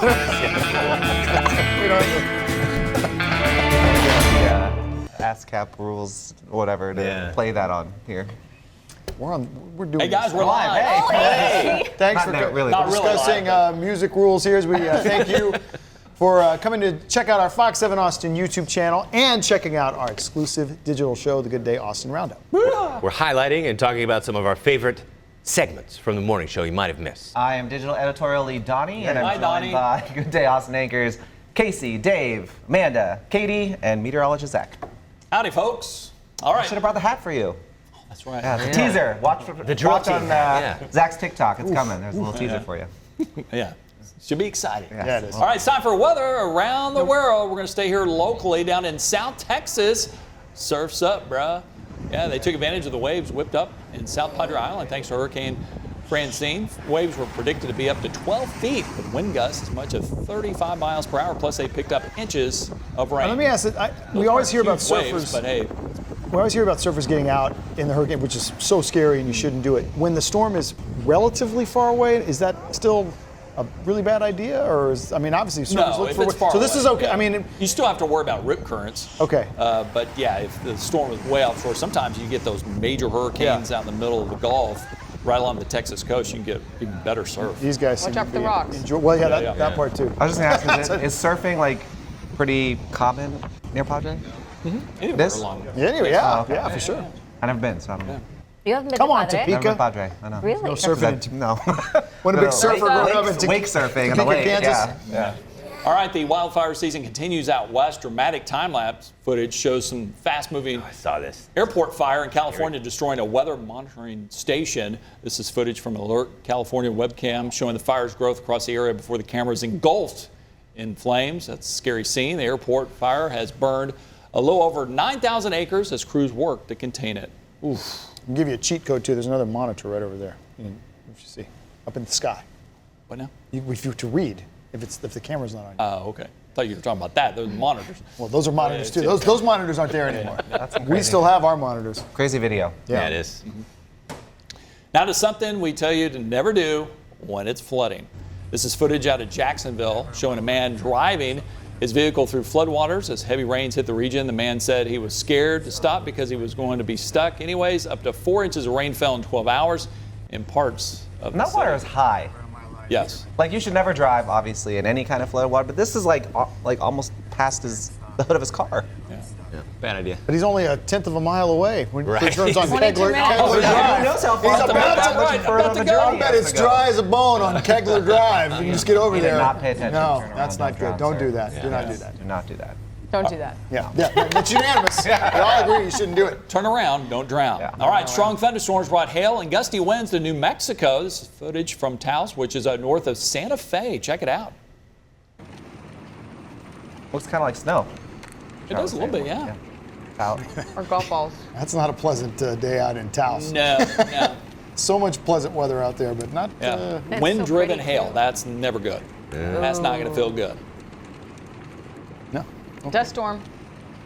We don't have ASCAP rules, whatever, to play that on here. We're doing Hey guys, this. we're live. Hey. Thanks Not for really. Not really discussing music rules here as we thank you for coming to check out our Fox 7 Austin YouTube channel and checking out our exclusive digital show, The Good Day Austin Roundup. We're highlighting and talking about some of our favorite segments from the morning show you might have missed. I am digital editorial lead Donnie, and Hi, I'm Donnie. joined by Good Day Austin anchors Casey, Dave, Amanda, Katie, and meteorologist Zach. Howdy, folks. All I right. should have brought the hat for you. That's right. Yeah, the teaser. Watch drill watch team on hat, yeah. Zach's TikTok. It's coming. There's a little teaser for you. Yeah. Should be exciting. Yeah, it is. All right, it's time for weather around the world. We're going to stay here locally down in South Texas. Surf's up, bruh. Yeah, they took advantage of the waves whipped up in South Padre Island thanks to Hurricane Francine. Waves were predicted to be up to 12 feet with wind gusts as much as 35 miles per hour. Plus, they picked up inches of rain. Let me ask it. We always hear about Huge waves, surfers. but hey, We always hear about surfers getting out in the hurricane, which is so scary, and you shouldn't do it. When the storm is relatively far away, is that still a really bad idea, or is obviously surfers no, look if for it's far so this away, is okay. yeah. You still have to worry about rip currents. Okay. But yeah, if the storm is way offshore, sometimes you get those major hurricanes out in the middle of the Gulf, right along the Texas coast. You can get even better surf. These guys Watch seem out to for the be rocks. Well, yeah, Yeah, that part too. I was just gonna ask, is surfing like pretty common near Padre? Anywhere This? along Yeah, anyway, yeah, Oh, okay. yeah, for sure. I've never been, so I don't know. You haven't been Come to on, Padre? Topeka. Never been Padre. I know. Really? No surfing. No. When a big surfer growing up in Wake surfing in the Topeka, lake. Kansas. Yeah. All right, the wildfire season continues out west. Dramatic time-lapse footage shows some fast-moving I saw this. airport fire in California destroying a weather monitoring station. This is footage from Alert California webcam showing the fire's growth across the area before the camera is engulfed in flames. That's a scary scene. The airport fire has burned a little over 9,000 acres as crews work to contain it. Oof. I'll give you a cheat code too. There's another monitor right over there. If you see, up in the sky. What now? If you to read, if the camera's not on you. Oh, okay. Thought you were talking about that. Those are monitors. Well, those are monitors too. it's- Those monitors aren't there anymore. That's some We crazy- still have our monitors. Crazy video. Yeah, it is. Now to something we tell you to never do when it's flooding. This is footage out of Jacksonville showing a man driving his vehicle through floodwaters as heavy rains hit the region. The man said he was scared to stop because he was going to be stuck. Anyways, up to 4 inches of rain fell in 12 hours in parts of And the that water is city. high. Yes. Like you should never drive, obviously, in any kind of flooded water, but this is like almost past the hood of his car. Yeah. Yeah, bad idea. But he's only a tenth of a mile away when Right. he turns on 22 Kegler. minutes. Kegler Oh, Drive. Who knows how He's far about that to- much right, further about of to a go. journey I he bet has it's to go. dry as a bone on Kegler Drive. You just get over He did there. not pay attention. No, Turn around, that's not don't good. drown, Don't sir. do that. Do not do that. Do not do that. Don't do that. Yeah, it's unanimous. We all agree you shouldn't do it. Turn around, don't drown. Yeah. All right, strong thunderstorms brought hail and gusty winds to New Mexico. This is footage from Taos, which is north of Santa Fe. Check it out. Looks kind of like snow. It does a little bit, yeah. Out. Or golf balls. That's not a pleasant day out in Taos. No, no. So much pleasant weather out there, but not. Yeah. That's Wind-driven so pretty, hail, too. that's never good. That's not going to feel good. No. Dust storm.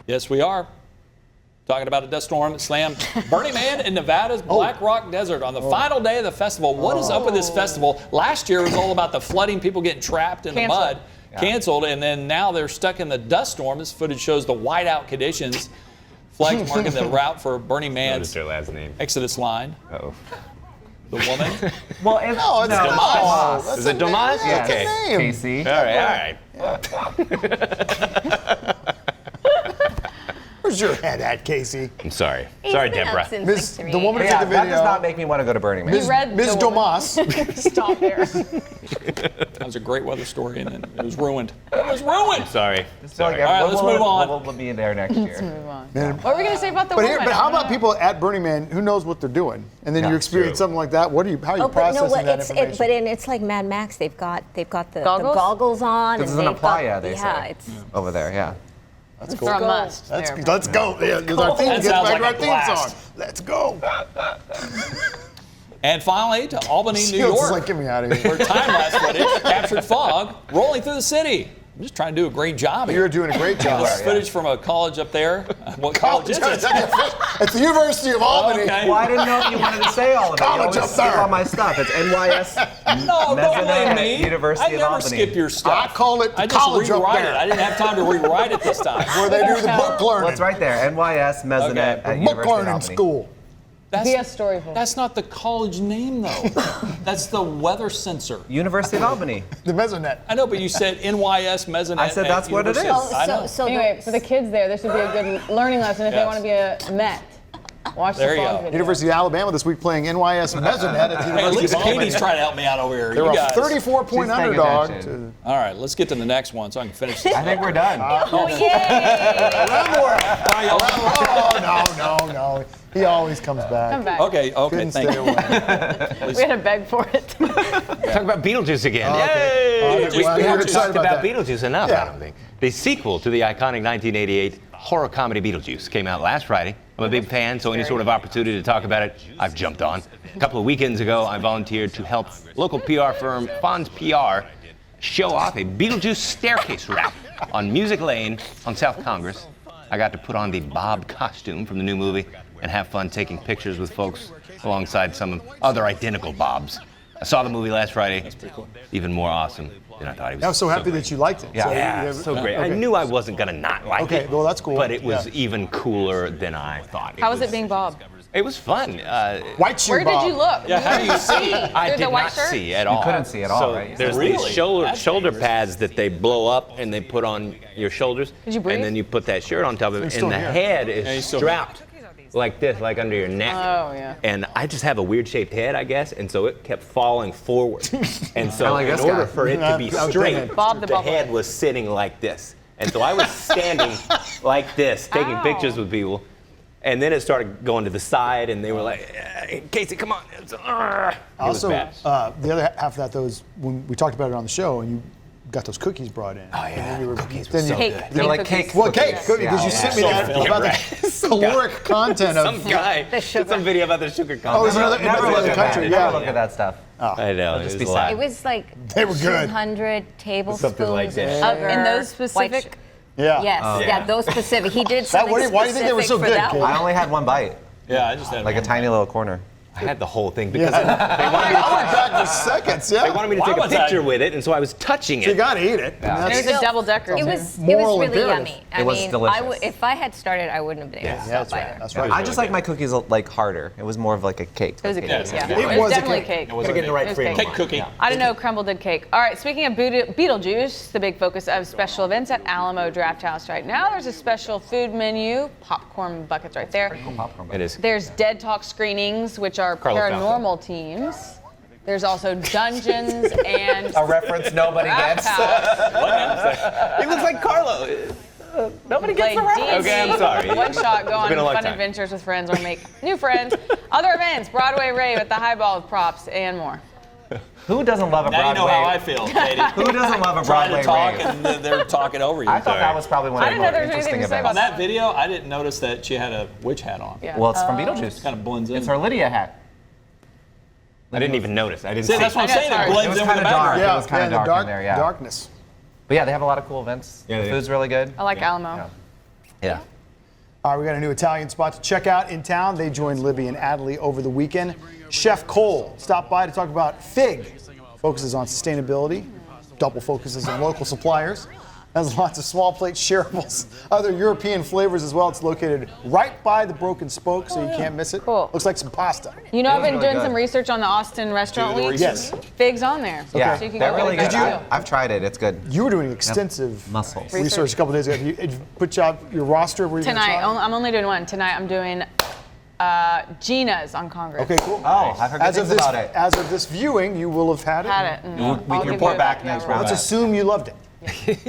Yes, we are. Talking about a dust storm that slammed Burning Man in Nevada's Black Rock Desert on the final day of the festival. What is up with this festival? Last year it was all about the flooding, people getting trapped in the Canceled. mud. Canceled, and then now they're stuck in the dust storm. This footage shows the whiteout conditions. Flags marking the route for Burning Notice Man's their last name. Exodus line. Uh-oh. The woman. Well, it's, No, it's no, not. Tomas. Is it Domas? That's Okay. a name. Casey. All right. Where's your head at, Casey? I'm sorry. He's Sorry, been up Deborah. since Miss, like the 3 woman who Yeah, took the that video. does not make me want to go to Burning Man. Ms. read Ms. the woman. Domas. Stop there. That was a great weather story, and then it was ruined. It was ruined. Sorry. Sorry. All right, let's move on. We'll be there next year. Move on. What are we gonna say about the But woman? how about people at Burning Man who knows what they're doing, and then Yeah, you experience true. something like that? How are you Oh, but no, processing that information? it's like Mad Max. They've got the Goggles? goggles on. This and is an they've got- playa, they yeah, say. it's Over there, yeah. That's They're a must. Let's, there. let's go. Yeah, because our theme, That get sounds back like to a our theme blast. song. Let's go. And finally, to Albany, New Shields is York, like, get me out of here. where time-lapse footage captured fog rolling through the city. I'm just trying to do a great job here. You're doing a great job. This is footage from a college up there. What college is it? It's the University of Albany. okay. Well, I didn't know if you wanted to say all of it. You College always up skip there. all my stuff. It's NYS. No, don't blame me. University I of never Albany. skip your stuff. I call it the I just college up rewrite there. it. I didn't have time to rewrite it this time. Where they do the book learning. Well, it's right there. NYS Mesonet Okay. at book University of learning Albany. school. Via Storyville. That's not the college name, though. That's the weather sensor. University of Albany. The Mesonet. I know, but you said NYS Mesonet. I said at that's what it University is. of- I know. Anyway, for the kids there, this would be a good learning lesson if they Yes. want to be a Met. Watch There the you vlog go. video. University of Alabama this week playing NYS Mesonet at the Hey, at University least of Albany. Katie's trying to help me out over here. They're You a guys. 34-point She's paying underdog. attention. To All right, let's get to the next one so I can finish this. I think we're done. Oh, yay! Oh, no. He always comes back. Come back. Okay, Couldn't thank stay you. away. We had to beg for it. Talk about Beetlejuice again. Okay. Yay! I'm Beetlejuice. glad We you're haven't excited talked about that. Beetlejuice enough, Yeah. I don't think. The sequel to the iconic 1988 horror comedy Beetlejuice came out last Friday. I'm a big fan, so any sort of opportunity to talk about it, I've jumped on. A couple of weekends ago, I volunteered to help local PR firm Fonz PR show off a Beetlejuice staircase rap on Music Lane on South Congress. I got to put on the Bob costume from the new movie and have fun taking pictures with folks alongside some other identical Bobs. I saw the movie last Friday. Even more awesome than I thought it was. I was so happy that you liked it. Yeah. So, So great. I okay. knew I wasn't gonna not like Okay, it. well, that's cool. But it was Yeah. even cooler than I thought. How was it being Bob? It was fun. White shoe Where Bob. did you look? Yeah, how do you see? I Through did the white not shirt? see at all. couldn't see at all, so right? There's Really? these shoulder That's shoulder dangerous. pads that they blow up and they put on your shoulders. Did you breathe? And then you put that shirt on top of it, still and the here. head Yeah, is he's still strapped like this, like under your neck. Oh, yeah. And I just have a weird shaped head, I guess, and so it kept falling forward. And so like in this order guy. for it to be I'm straight, dreaming. Bob the Bubble. head was sitting like this. And so I was standing like this, taking Ow. pictures with people. And then it started going to the side, and they were like, Casey, come on. It was Also, bad. the other half of that, though, is when we talked about it on the show, and you got those cookies brought in. Oh, yeah, cookies were then so you, Cake. good. They're like cookies. cake. Well, cake, cookies. because you Yeah. sent me So that filthy. about the caloric content Some of. guy The did sugar. some video about the sugar Oh, content. it's another, Never another look at country. that. Yeah, Never look at that stuff. I know. just It be was a sad. lot. It was like They were good. 200 tablespoons Something like that. of sugar. In those white specific. sugar. Yeah. Yes, yeah. yeah, those specific. He did something why do you think they were so specific for good, that Kate? one. I only had one bite, Yeah, I just had like a one. tiny little corner. I had the whole thing because I went back for seconds. Yeah. they wanted me to Why take a was I- picture with it, and so I was touching You it. got to eat it. Yeah. And It was that's- a double decker. It was Moral really imperative. yummy. It was delicious. If I had started, I wouldn't have been able to that's stop right. either. That's right. I just like my cookies like harder. It was more of like a cake. It was a cake, Yes, yeah. it It was was a definitely cake. cake. Gotta get in the right It was frame of cake. Cake cookie. I didn't know Crumble did cake. All right, speaking of Beetlejuice, the big focus of special events at Alamo Draft House right now. There's a special food menu, popcorn buckets right there. It is. There's Dead Talk screenings, which are Carlos paranormal teams. There's also dungeons and A reference nobody Draft gets. House. He looks like Carlo. Nobody Play gets the reference. D&D, Okay, I'm sorry. One shot, go on been a long fun time. adventures with friends or make new friends. Other events, Broadway rave at the Highball with props and more. Who doesn't love a Now you Broadway? know how I feel, Katie. Who doesn't love a Trying Broadway to talk rave? and they're talking over you. I thought that was probably one I of the didn't know more there was anything interesting to say events. On that video, I didn't notice that she had a witch hat on. Yeah. Well, it's from Beetlejuice. Kind of blends in. It's her Lydia hat. I didn't even notice. I didn't See, see. that's what I'm I know, saying. sorry. It It blends was in with the kinda dark. background. It Yeah, was kinda yeah, the dark in there, yeah. darkness. But yeah, they have a lot of cool events. Yeah, The they do. food's really good. I like Alamo. Yeah. Yeah. All right, we got a new Italian spot to check out in town. They joined Libby and Adley over the weekend. Chef Cole stopped by to talk about Fig. Focuses on sustainability, double focuses on local suppliers. Has lots of small plate shareables, other European flavors as well. It's located right by the Broken Spoke, so you can't miss it. Cool. Looks like some pasta. You know, I've been really doing good. some research on the Austin Restaurant Do the Week. Yes. Fig's on there. Yeah, So you can they're go really get good. that too. I've tried it. It's good. You were doing extensive Muscles. research a couple days ago. Have you put out your roster? Where you Tonight, I'm only doing one. Tonight, I'm doing Gina's on Congress. Okay, cool. Oh, I've heard good As of things this, about it. as of this viewing, you will have had it. Had it. And We I'll can give report you back a- next yeah, round. Let's assume you loved it.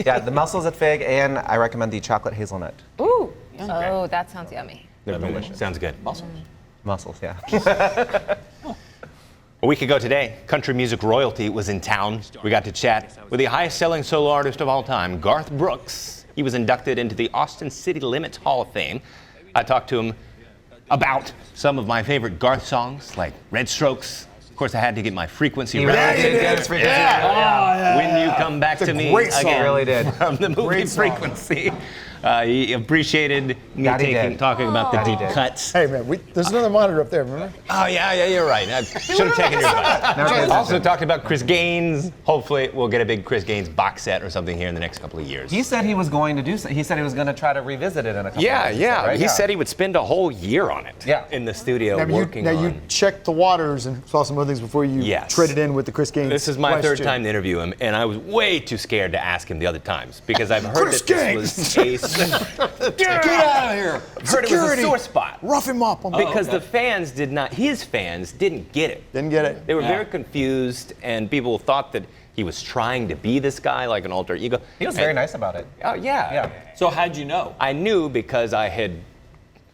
Yeah, the mussels at Fig, and I recommend the chocolate hazelnut Ooh. yum. Oh, that sounds yummy. They're delicious. Sounds good. mussels. Yeah. A week ago today, country music royalty was in town. We got to chat with the highest-selling solo artist of all time, Garth Brooks. He was inducted into the Austin City Limits Hall of Fame. I talked to him about some of my favorite Garth songs, like Red Strokes, course, I had to get my frequency He right. really did get his frequency. When you come back to me great song. again, Really did. from the movie Great song. Frequency. He appreciated me That he did. talking about the That he deep did. cuts. Hey man, there's another monitor up there. Remember? Oh yeah, you're right. I should have taken your advice. Also talked about Chris Gaines. Hopefully, we'll get a big Chris Gaines box set or something here in the next couple of years. He said he was going to do so. He said he was going to try to revisit it in a couple Yeah, of years. yeah. Right? He said he would spend a whole year on it. Yeah. In the studio Now, working you on. checked the waters and saw some other things before you Yes. traded in with the Chris Gaines. This is my third question. time to interview him, and I was way too scared to ask him the other times because I've heard Chris that this was Get out of here! heard it was a Security! sore spot. Rough him up. Because the fans did not, his fans didn't get it. Didn't get it. They were very confused, and people thought that he was trying to be this guy like an alter ego. He was very nice about it. Oh, yeah. Yeah. So how'd you know? I knew because I had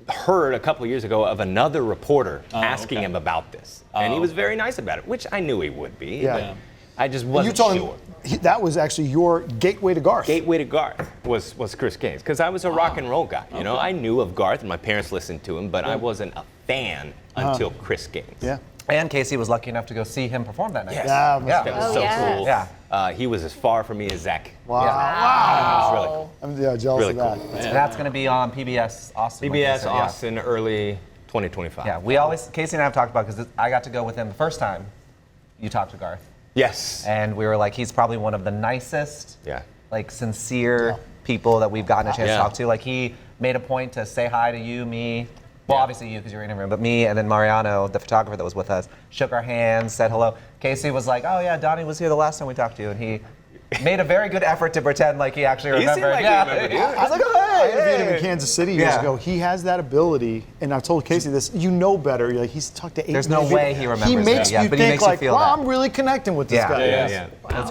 heard a couple of years ago of another reporter asking okay. him about this. And he was very nice about it, which I knew he would be. Yeah. but Yeah. I just You wasn't told sure. him that was actually your gateway to Garth. Gateway to Garth was Chris Gaines because I was a rock and roll guy. You know, I knew of Garth and my parents listened to him, but I wasn't a fan until Chris Gaines. Yeah. And Casey was lucky enough to go see him perform that night. Yes. Yeah. Yeah. That was Oh, so yes. cool. Yeah. He was as far from me as Zach. Wow. Yeah. It was really cool. I'm jealous Really of that. cool. And that's going to be on PBS Austin. like you PBS said, Austin early 2025. Yeah, we always, Casey and I have talked about, because I got to go with him the first time you talked to Garth. Yes. And we were like, he's probably one of the nicest, Yeah. like sincere people that we've gotten a chance Yeah. to talk to. Like he made a point to say hi to you, me, well, obviously you because you're interviewing, but me and then Mariano, the photographer that was with us, shook our hands, said hello. Casey was like, oh yeah, Donnie was here the last time we talked to you, and he made a very good effort to pretend like he actually He seemed remembered. like he remembered you. I was like, oh, I hey, interviewed him hey. in Kansas City years Yeah. ago. He has that ability, and I told Casey this. You know better. You're like, he's talked to 8 There's no million way people. he remembers He makes that, yeah, you but he think makes you like, feel wow, that. I'm really connecting with this Yeah. guy. Yeah, Yes. yeah. That's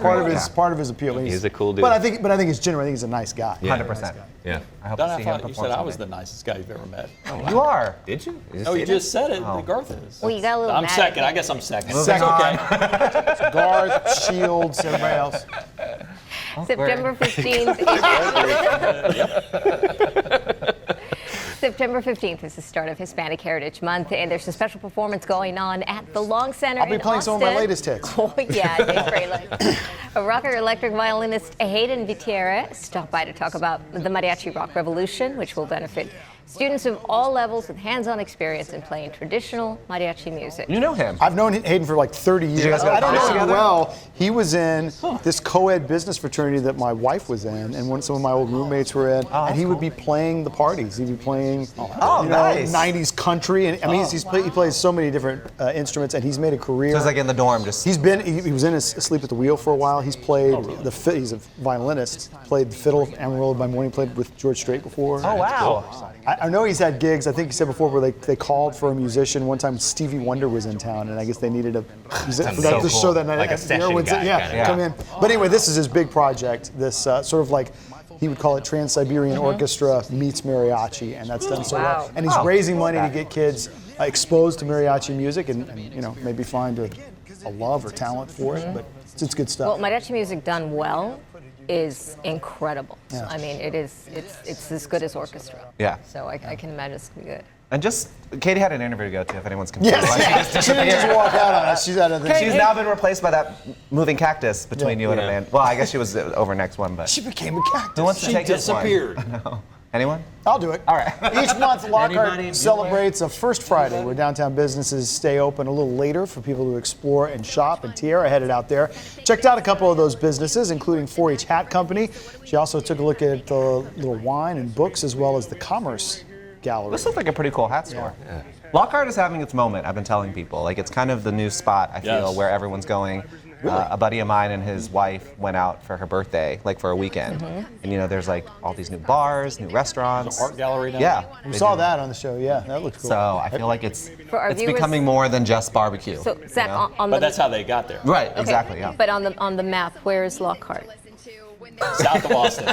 part of his appeal. He's a cool dude. But I think he's genuine. I think he's a nice guy. 100%. Yeah. I hope Don, to I see him thought you perform said I was the someday. nicest guy you've ever met. You are. Did you? Oh, you just said it. that Garth is. Well, you got a little I'm mad second. at I guess I'm second. Second. It's okay. Garth, Shields, everybody else. September 15th. September 15th is the start of Hispanic Heritage Month, and there's a special performance going on at the Long Center I'll be in playing some of my Austin. latest hits. Oh, yeah, Dave Fraley. A rocker electric violinist Hayden Gutierrez stopped by to talk about the Mariachi Rock Revolution, which will benefit students of all levels with hands-on experience in playing traditional mariachi music. You know him. I've known Hayden for like 30 years. you guys go to I don't know college him together? well. He was in this co-ed business fraternity that my wife was in, and some of my old roommates were in. And he would be playing the parties. He'd be playing, nice. 90s country, and I mean, he plays so many different instruments, and he's made a career. So it's like in the dorm, just. He was in Asleep at the Wheel for a while. He's played he's a violinist. Played the fiddle, Amarillo by Morning. Played with George Strait before. Oh wow. I know he's had gigs. I think he said before where they called for a musician. One time Stevie Wonder was in town, and I guess they needed a musician for so that cool. show that night. Like a session guy yeah, kinda. come in. But anyway, this is his big project. This sort of like he would call it Trans-Siberian Orchestra meets mariachi, and that's done so well. And he's raising money to get kids exposed to mariachi music, and maybe find a love or talent for it. But it's good stuff. Well, mariachi music done well is incredible. I mean, it's as good as orchestra. Yeah. So I can imagine it's gonna be good. And just, Katie had an interview to go to, if anyone's confused. Yes, Like, she didn't just walk out on us. She's out of the. she's now been replaced by that moving cactus between you and Yeah. Amanda. Well, I guess she was over next one, but She became a cactus. who wants to She take this one? disappeared. Anyone? I'll do it. All right. Each month, Anybody? Lockhart celebrates a First Friday where downtown businesses stay open a little later for people to explore and shop. And Tiara headed out there, checked out a couple of those businesses, including 4-H Hat Company. She also took a look at the little wine and books, as well as the Commerce Gallery. This looks like a pretty cool hat store. Lockhart is having its moment, I've been telling people. Like, it's kind of the new spot, I feel, Yes. where everyone's going. A buddy of mine and his wife went out for her birthday, like for a weekend. And, there's like all these new bars, new restaurants. Art gallery down Yeah. We they saw do. that on the show. Yeah, that looks cool. So I feel like it's For our viewers- becoming more than just barbecue. So Zach, you know? on But the that's how they got there. Right, okay, exactly, yeah. But on the map, where is Lockhart? South of Austin.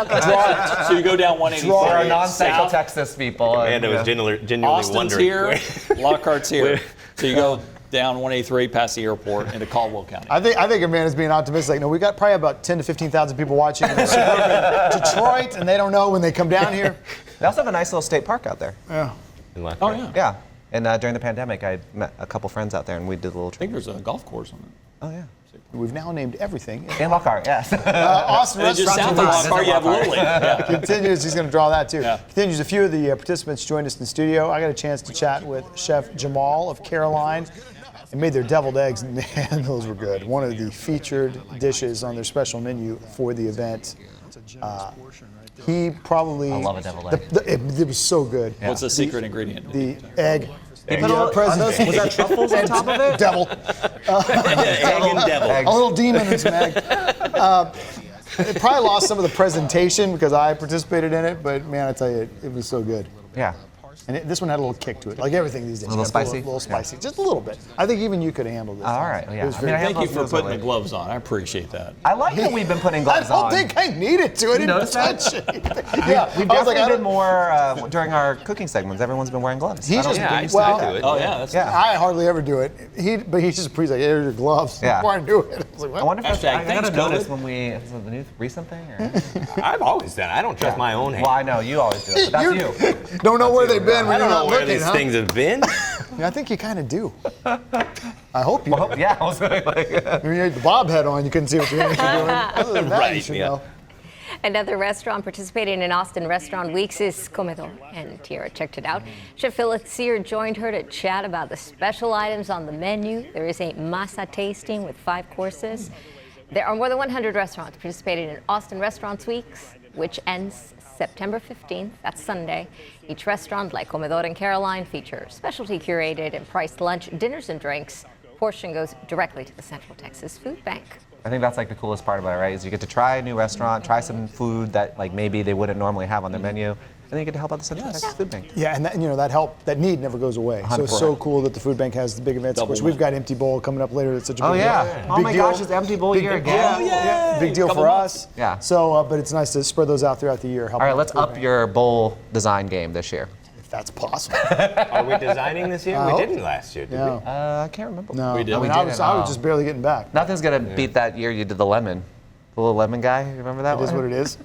So you go down 183. For our non-Central south. Texas people. Amanda was genuinely Austin's wondering. here, Lockhart's here. So you go down 183 past the airport into Caldwell County. I think Amanda's being optimistic. No, we got probably about 10 to 15,000 people watching in suburban Detroit, and they don't know when they come down here. They also have a nice little state park out there. Yeah. In Lockhart. Oh, yeah. Yeah. And during the pandemic, I met a couple friends out there, and we did a little I think trip. there's a golf course on it. Oh yeah. We've now named everything. And Lockhart, yes. Austin And just Restaurant south of Lockhart, you have Lily. Yeah. continues. He's going to draw that too. Yeah. Continues. A few of the participants joined us in the studio. I got a chance to chat with Chef Jamal of Caroline. They made their deviled eggs, and man, those were good. One of the featured dishes on their special menu for the event. He probably. I love a deviled egg. It was so good. What's the secret ingredient? The egg. Put was that truffles on top of it? Devil. Egg and devil. A little demon and some egg. It probably lost some of the presentation because I participated in it, but man, I tell you, it was so good. Yeah. And this one had a little kick to it, like everything these days. A little You got spicy? A little spicy, just a little bit. I think even you could have handled this. All right. Yeah. It was I mean, very- I have Thank you for those putting the lately. gloves on. I appreciate that. I like that we've been putting gloves I don't on. think I needed to. I didn't notice that? touch it. Yeah, We've I was like, definitely I been don't. more during our cooking segments. Everyone's been wearing gloves. He I don't just- think Yeah, I we used to Well, do it. Oh, yeah. That's Yeah. I hardly ever do it. But he's just he's like, here's your gloves. Yeah. Before I do it, I was like, what? I wonder if that's, Hashtag I gotta thanks, notice COVID. when we, is it the new recent thing? Or? I've always done it. I don't trust my own hand. Well, I know, you always do it, but that's you. Don't know where they've been when I you're don't know not where looking, these huh? things have been. Yeah, I think you kind of do. I hope you. Well, yeah, I was like, When you had the bob head on, you couldn't see what you're doing. Other than that, you Right, should yeah. know. Another restaurant participating in Austin Restaurant Weeks is Comedor, and Tiara checked it out. Chef Phyllis Sear joined her to chat about the special items on the menu. There is a masa tasting with 5 courses. There are more than 100 restaurants participating in Austin Restaurants Weeks, which ends September 15th. That's Sunday. Each restaurant, like Comedor and Caroline, features specialty curated and priced lunch, dinners, and drinks. Portion goes directly to the Central Texas Food Bank. I think that's like the coolest part about it, right? Is you get to try a new restaurant, try some food that like maybe they wouldn't normally have on their menu, and then you get to help out the Central Texas Food Bank. Yeah, and that, that help, that need never goes away. So it's so cool that the food bank has the big events. Of course, we've got Empty Bowl coming up later. That's such a Oh big yeah! deal. Oh Big my deal. gosh, it's Empty Bowl Big year deal. again. Yeah, big deal Couple for months. us. Yeah. So, but it's nice to spread those out throughout the year. Help All right, out let's the food up bank, your bowl design game this year. if that's possible. Are we designing this year? I We hope. didn't last year, did No, I can't remember. no. We did. I mean, We I did was, it. I was Oh. just barely getting back. Nothing's gonna beat that year you did the lemon. The little lemon guy, you remember that It is one? what it is.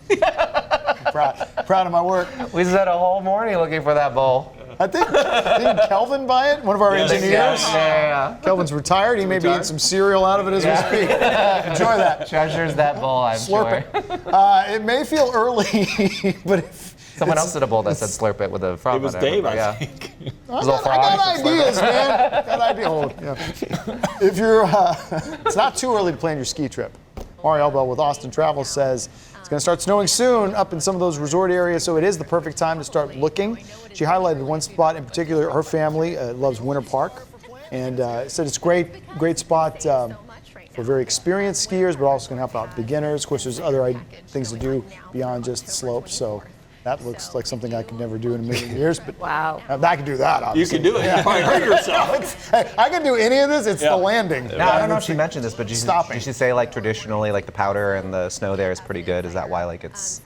I'm proud of my work. We spent a whole morning looking for that bowl. I think didn't Kelvin buy it? One of our engineers. Yeah. Kelvin's retired. He may be eating some cereal out of it as we speak. Enjoy that. Treasures that bowl, I'm Slurp sure. it. It may feel early, but if Someone else did a bowl that said slurp it with a frog. It was on it, Dave, I yeah. think. I little got, I got frog. ideas, man. Got ideas. Oh, yeah. If you're, it's not too early to plan your ski trip. Mari Elbel with Austin Travel says it's going to start snowing soon up in some of those resort areas, so it is the perfect time to start looking. She highlighted one spot in particular. Her family loves Winter Park, and said it's great spot for very experienced skiers, but also going to help out beginners. Of course, there's other things to do beyond just the slopes, so that looks like something I could never do in a million years. But Wow. I can do that, You obviously. can do it. You probably hurt yourself. Hey, I can do any of this. It's Yeah. the landing. No, I don't know if she mentioned this, but Stopping. did she say like traditionally like the powder and the snow there is pretty good? Is that why like it's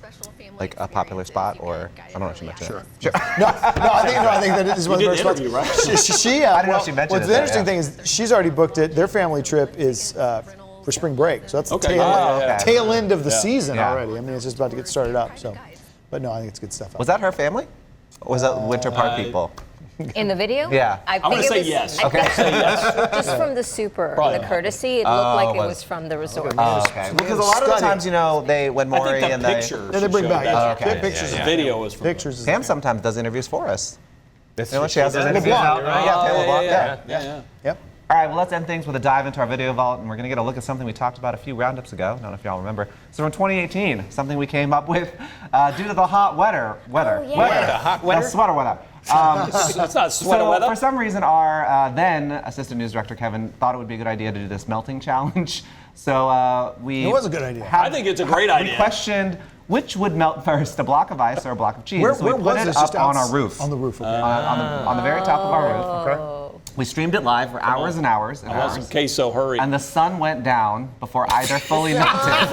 like a popular spot, or I don't know if she mentioned it. Sure. No, I think that it is one of You the did first the spots. interview, right? She, I didn't know she mentioned what's it the there, interesting yeah. thing is she's already booked it. Their family trip is for spring break, so that's the Okay. tail end of the Yeah. season Yeah. already. I mean, it's just about to get started up. So, but no, I think it's good stuff. Was that her family? Or was that Winter Park people? In the video? Yeah. I I'm going to think say it was, yes. I Okay. think just from the super, Probably the not. courtesy, it looked like it was- was from the resort. Oh, okay. Because a lot of the Study. times, they when I Maury think and the they picture. Yeah, they bring showed back that. okay. pictures. The video was from Pictures. Sam sometimes does interviews for us. That's You know, she has those interviews LeBlanc, out. right? Yeah, Oh, Taylor LeBlanc, yeah. yeah. Yep. All right, well, let's end things with a dive into our video vault, and we're going to get a look at something we talked about a few roundups ago. I don't know if y'all remember. So from 2018, something we came up with due to the hot weather. yeah. The hot weather? Sweater weather. That's not sweater So weather. for some reason, our then assistant news director Kevin thought it would be a good idea to do this melting challenge. So we. It was a good idea. I think it's a great We idea. questioned which would melt first, a block of ice or a block of cheese. Where, so we where put was it this? up Just on outs- our roof. On the roof. Okay. On the very top of our roof. Okay. We streamed it live for hours and hours and I want some hours. queso, hurry. And the sun went down before either fully melted.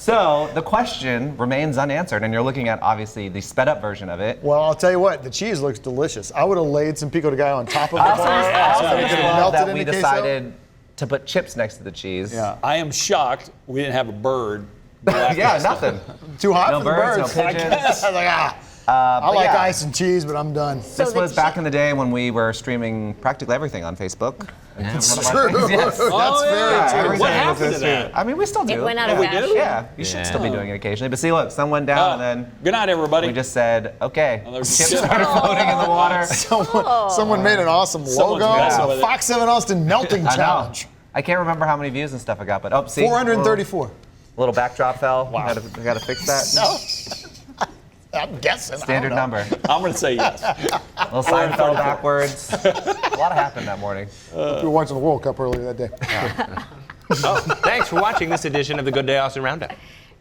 So the question remains unanswered, and you're looking at obviously the sped up version of it. Well, I'll tell you what, the cheese looks delicious. I would have laid some pico de gallo on top of it. I also It could have melted that in we the queso. decided to put chips next to the cheese. Yeah. I am shocked we didn't have a bird. Yeah, nothing. Too hot No for the birds, no birds. pigeons. I was like, I like yeah. ice and cheese, but I'm done. This was back in the day when we were streaming practically everything on Facebook. It's One of our true. things, yes. That's Oh, very yeah. true. Everything What was happened to streamed. that? I mean, we still do. It went out of we do? fashion. Yeah, you should still be doing it occasionally. But see, look, sun went down, and then Good night, everybody. we just said, okay. there's Chips a ship. started floating in the water. Someone made an awesome Someone's logo. messing It's with a it. Fox 7 Austin melting I know. challenge. I can't remember how many views and stuff I got, but see, 434. Little backdrop fell. Wow. Got to fix that. No. I'm guessing. Standard number. I'm going to say yes. Little sign fell backwards. A lot happened that morning. We were watching the World Cup earlier that day. Thanks for watching this edition of the Good Day Austin Roundup.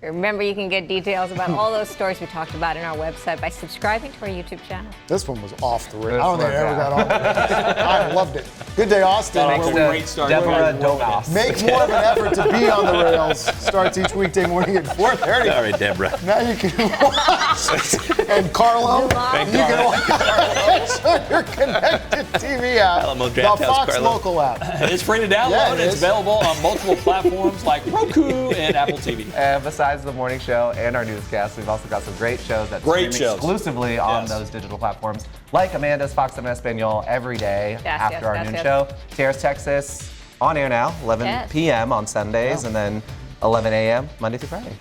Remember, you can get details about all those stories we talked about in our website by subscribing to our YouTube channel. This one was off the rails. This I don't think it one, ever yeah. got off the rails. I loved it. Good Day, Austin. Thanks where to we great start. Deborah Good. Domas. make more of an effort to be on the rails. Starts each weekday morning at 4:30. All right, Deborah. Now you can watch. And Carlo, you can watch on your connected TV app, Alamo the Draft House, Fox Carlo. Local app. It's free to download. Yeah, it it's is. available on multiple platforms like Roku and Apple TV. And besides the morning show and our newscast, we've also got some great shows that Great stream shows. exclusively on Yes. those digital platforms, like Amanda's Fox 7 Espanol every day Yes, after yes, our yes, noon yes. show. Tierra's Texas on air now, 11 Yes. p.m. on Sundays, and then 11 a.m. Monday through Friday.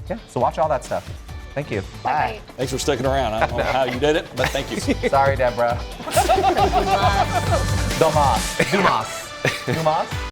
Yeah, so watch all that stuff. Thank you. Bye. Thanks for sticking around. I don't know how you did it, but thank you. Sorry, Deborah. Dumas. Dumas.